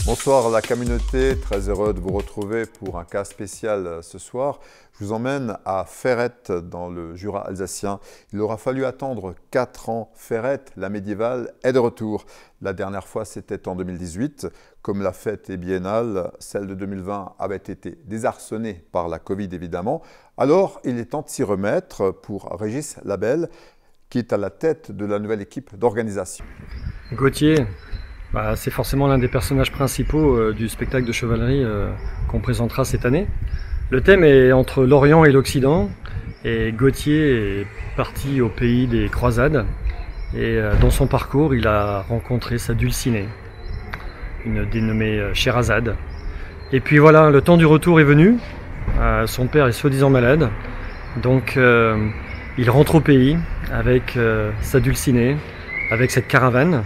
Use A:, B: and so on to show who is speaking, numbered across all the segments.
A: Bonsoir la communauté, très heureux de vous retrouver pour un cas spécial ce soir. Je vous emmène à Ferrette dans le Jura alsacien. Il aura fallu attendre 4 ans. Ferrette, la médiévale, est de retour. La dernière fois c'était en 2018. Comme la fête est biennale, celle de 2020 avait été désarçonnée par la Covid évidemment. Alors il est temps de s'y remettre pour Régis Labelle qui est à la tête de la nouvelle équipe d'organisation.
B: Gauthier, c'est forcément l'un des personnages principaux du spectacle de chevalerie qu'on présentera cette année. Le thème est entre l'Orient et l'Occident, et Gauthier est parti au pays des croisades, et dans son parcours il a rencontré sa dulcinée, une dénommée Scheherazade. Et puis voilà, le temps du retour est venu, son père est soi-disant malade, donc il rentre au pays avec sa dulcinée, avec cette caravane.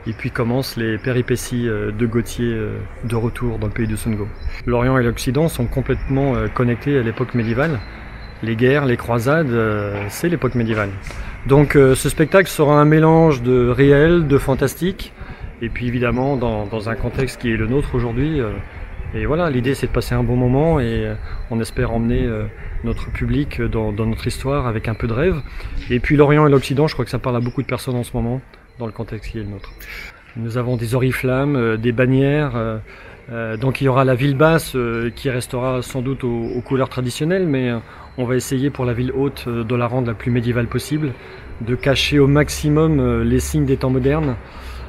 B: Et puis commencent les péripéties de Gauthier de retour dans le pays de Sungo. L'Orient et l'Occident sont complètement connectés à l'époque médiévale. Les guerres, les croisades, c'est l'époque médiévale. Donc ce spectacle sera un mélange de réel, de fantastique, et puis évidemment dans un contexte qui est le nôtre aujourd'hui. Et voilà, l'idée c'est de passer un bon moment et on espère emmener notre public dans notre histoire avec un peu de rêve. Et puis l'Orient et l'Occident, je crois que ça parle à beaucoup de personnes en ce moment, dans le contexte qui est le nôtre. Nous avons des oriflammes, des bannières, donc il y aura la ville basse qui restera sans doute aux couleurs traditionnelles, mais on va essayer pour la ville haute de la rendre la plus médiévale possible, de cacher au maximum les signes des temps modernes,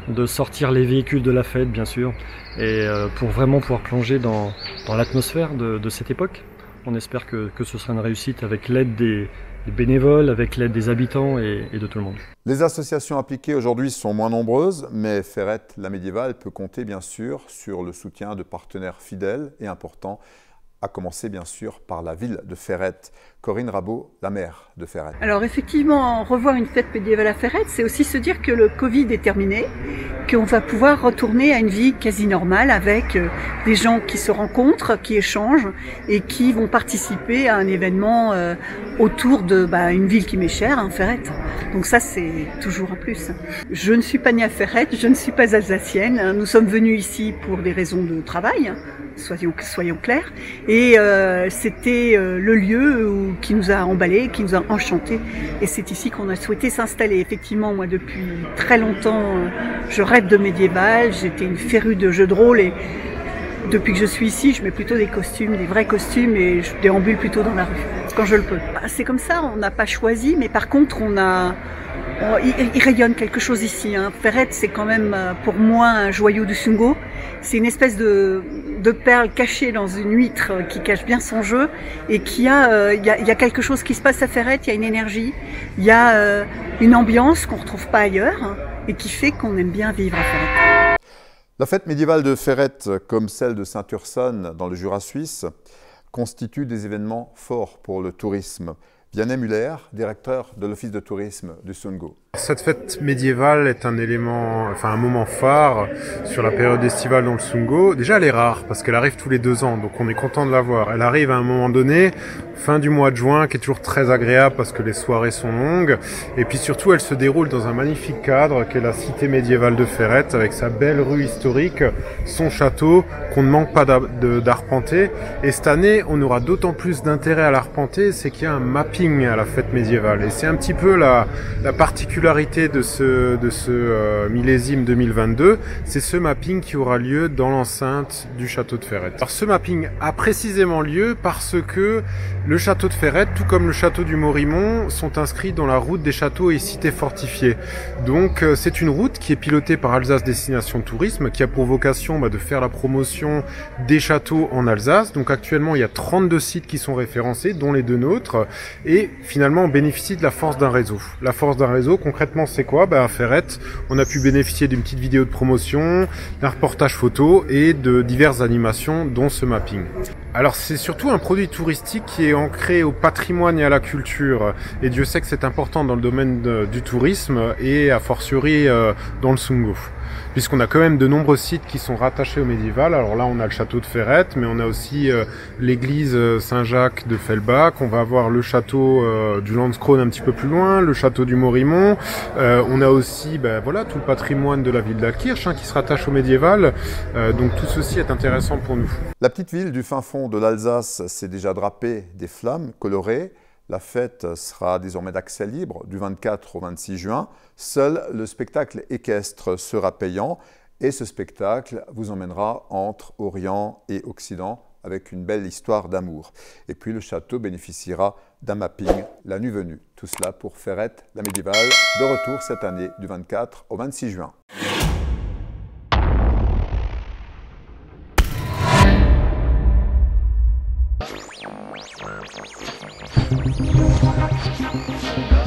B: de sortir les véhicules de la fête bien sûr, et pour vraiment pouvoir plonger dans l'atmosphère de cette époque. On espère que ce sera une réussite avec l'aide des bénévoles, avec l'aide des habitants et de tout le monde.
A: Les associations impliquées aujourd'hui sont moins nombreuses, mais Ferrette, la médiévale, peut compter bien sûr sur le soutien de partenaires fidèles et importants, à commencer bien sûr par la ville de Ferrette. Corinne Rabot, la maire de Ferrette.
C: Alors effectivement, revoir une fête médiévale à Ferrette, c'est aussi se dire que le Covid est terminé, qu'on va pouvoir retourner à une vie quasi normale avec des gens qui se rencontrent, qui échangent et qui vont participer à un événement autour de une ville qui m'est chère, Ferrette. Donc ça, c'est toujours un plus. Je ne suis pas née à Ferrette, je ne suis pas alsacienne. Nous sommes venus ici pour des raisons de travail, soyons clairs. Et c'était le lieu qui nous a emballés, qui nous a enchantés. Et c'est ici qu'on a souhaité s'installer. Effectivement, moi, depuis très longtemps, je rêve de médiéval. J'étais une férue de jeux de rôle et depuis que je suis ici, je mets plutôt des costumes, des vrais costumes, et je déambule plutôt dans la rue, quand je le peux. C'est comme ça, on n'a pas choisi, mais par contre, il rayonne quelque chose ici. Ferrette, c'est quand même pour moi un joyau du Sungo. C'est une espèce de perle cachée dans une huître qui cache bien son jeu, et il y a quelque chose qui se passe à Ferrette, il y a une énergie, il y a une ambiance qu'on ne retrouve pas ailleurs, et qui fait qu'on aime bien vivre à Ferrette.
A: La fête médiévale de Ferrette, comme celle de Saint-Ursanne dans le Jura suisse, constitue des événements forts pour le tourisme. Vianney Muller, directeur de l'Office de tourisme du Sungo.
D: Cette fête médiévale est un moment phare sur la période estivale dans le Sungo. Déjà, elle est rare parce qu'elle arrive tous les 2 ans, donc on est content de la voir. Elle arrive à un moment donné, fin du mois de juin, qui est toujours très agréable parce que les soirées sont longues. Et puis surtout, elle se déroule dans un magnifique cadre qu'est la cité médiévale de Ferrette, avec sa belle rue historique, son château, qu'on ne manque pas d'arpenter. Et cette année, on aura d'autant plus d'intérêt à l'arpenter, c'est qu'il y a un mapping à la fête médiévale. Et c'est un petit peu la particularité de ce millésime 2022, c'est ce mapping qui aura lieu dans l'enceinte du château de Ferrette. Alors ce mapping a précisément lieu parce que le château de Ferrette, tout comme le château du Morimont, sont inscrits dans la route des châteaux et cités fortifiées. Donc c'est une route qui est pilotée par Alsace Destination Tourisme, qui a pour vocation de faire la promotion des châteaux en Alsace. Donc actuellement il y a 32 sites qui sont référencés, dont les 2 nôtres, et finalement on bénéficie de la force d'un réseau. La force d'un réseau, concrètement, c'est quoi? À Ferrette, on a pu bénéficier d'une petite vidéo de promotion, d'un reportage photo et de diverses animations, dont ce mapping. Alors, c'est surtout un produit touristique qui est ancré au patrimoine et à la culture. Et Dieu sait que c'est important dans le domaine du tourisme et a fortiori dans le Sungo. puisqu'on a quand même de nombreux sites qui sont rattachés au médiéval. Alors là, on a le château de Ferrette, mais on a aussi l'église Saint-Jacques de Fellbach. On va avoir le château du Landskrone un petit peu plus loin, le château du Morimont. On a aussi voilà, tout le patrimoine de la ville d'Altkirch qui se rattache au médiéval. Donc tout ceci est intéressant pour nous.
A: La petite ville du fin fond de l'Alsace s'est déjà drapée des flammes colorées. La fête sera désormais d'accès libre du 24 au 26 juin. Seul le spectacle équestre sera payant et ce spectacle vous emmènera entre Orient et Occident avec une belle histoire d'amour. Et puis le château bénéficiera d'un mapping la nuit venue. Tout cela pour Ferrette, la médiévale, de retour cette année du 24 au 26 juin.
E: Thank you.